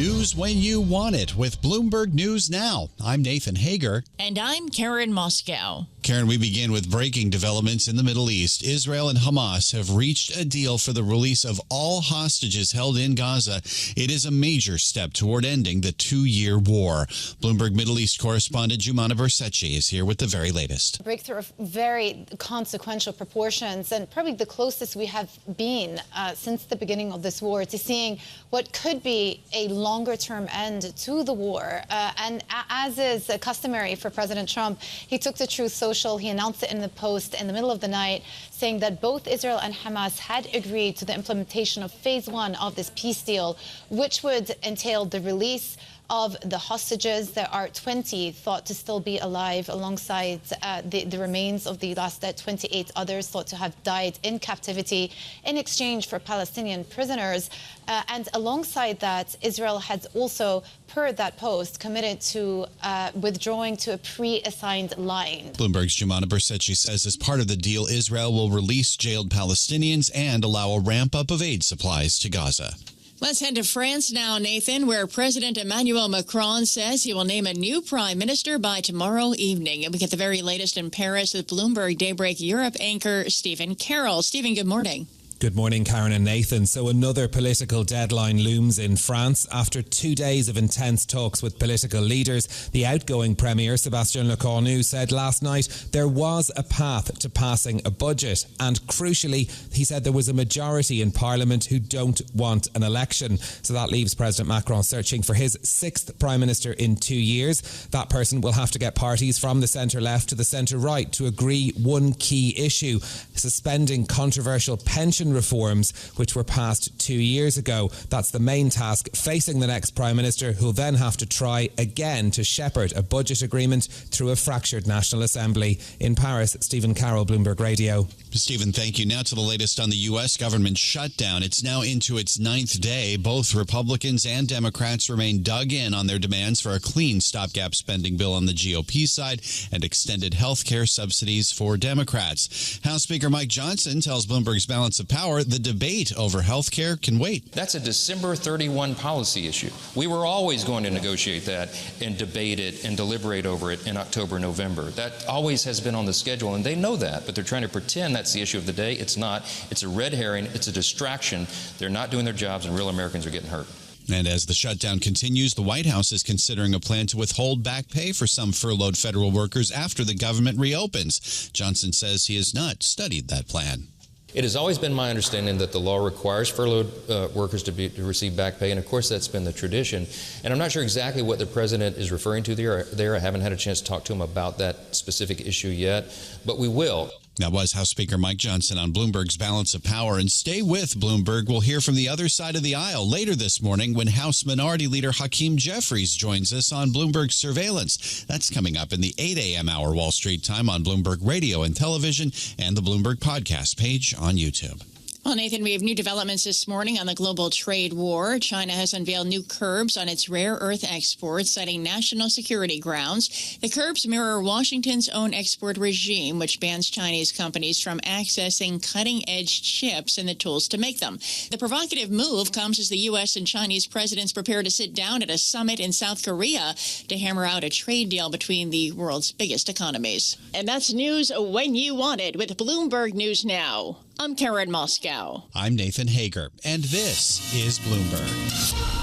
News when you want it with Bloomberg News Now. I'm Nathan Hager. And I'm Karen Moskow. Karen, we begin with breaking developments in the Middle East. Israel and Hamas have reached a deal for the release of all hostages held in Gaza. It is a major step toward ending the 2-year war. Bloomberg Middle East correspondent Jumana Bersetchi is here with the very latest. Breakthrough of very consequential proportions, and probably the closest we have been since the beginning of this war to seeing what could be a longer-term end to the war. And as is customary for President Trump, he took to Truth Social. He announced it in the Post in the middle of the night, saying that both Israel and Hamas had agreed to the implementation of phase 1 of this peace deal, which would entail the release of the hostages. There are 20 thought to still be alive, alongside the remains of the last 28 others thought to have died in captivity in exchange for Palestinian prisoners. And alongside that, Israel has also, per that post, committed to withdrawing to a pre-assigned line. Bloomberg's Jumana Bersetchi says as part of the deal, Israel will release jailed Palestinians and allow a ramp-up of aid supplies to Gaza. Let's head to France now, Nathan, where President Emmanuel Macron says he will name a new prime minister by tomorrow evening. And we get the very latest in Paris with Bloomberg Daybreak Europe anchor Stephen Carroll. Stephen, good morning. Good morning, Karen and Nathan. So another political deadline looms in France. After 2 days of intense talks with political leaders, the outgoing Premier, Sébastien Lecornu, said last night there was a path to passing a budget. And crucially, he said there was a majority in Parliament who don't want an election. So that leaves President Macron searching for his 6th Prime Minister in 2 years. That person will have to get parties from the centre-left to the centre-right to agree one key issue: suspending controversial pension reforms which were passed 2 years ago. That's the main task facing the next Prime Minister, who'll then have to try again to shepherd a budget agreement through a fractured National Assembly. In Paris, Stephen Carroll, Bloomberg Radio. Stephen, thank you. Now to the latest on the U.S. government shutdown. It's now into its 9th day. Both Republicans and Democrats remain dug in on their demands for a clean stopgap spending bill on the GOP side and extended health care subsidies for Democrats. House Speaker Mike Johnson tells Bloomberg's Balance of Power the debate over health care can wait. That's a December 31 policy issue. We were always going to negotiate that and debate it and deliberate over it in October, November. That always has been on the schedule, and they know that, but they're trying to pretend that's the issue of the day. It's not. It's a red herring. It's a distraction. They're not doing their jobs, and real Americans are getting hurt. And as the shutdown continues, the White House is considering a plan to withhold back pay for some furloughed federal workers after the government reopens. Johnson says he has not studied that plan. It has always been my understanding that the law requires furloughed workers to receive back pay, and of course that's been the tradition. And I'm not sure exactly what the president is referring to there. I haven't had a chance to talk to him about that specific issue yet, but we will. That was House Speaker Mike Johnson on Bloomberg's Balance of Power. And stay with Bloomberg. We'll hear from the other side of the aisle later this morning when House Minority Leader Hakeem Jeffries joins us on Bloomberg Surveillance. That's coming up in the 8 a.m. hour Wall Street time on Bloomberg Radio and Television and the Bloomberg Podcast page on YouTube. Well, Nathan, we have new developments this morning on the global trade war. China has unveiled new curbs on its rare earth exports, citing national security grounds. The curbs mirror Washington's own export regime, which bans Chinese companies from accessing cutting-edge chips and the tools to make them. The provocative move comes as the U.S. and Chinese presidents prepare to sit down at a summit in South Korea to hammer out a trade deal between the world's biggest economies. And that's news when you want it with Bloomberg News Now. I'm Karen Moskow. I'm Nathan Hager, and this is Bloomberg.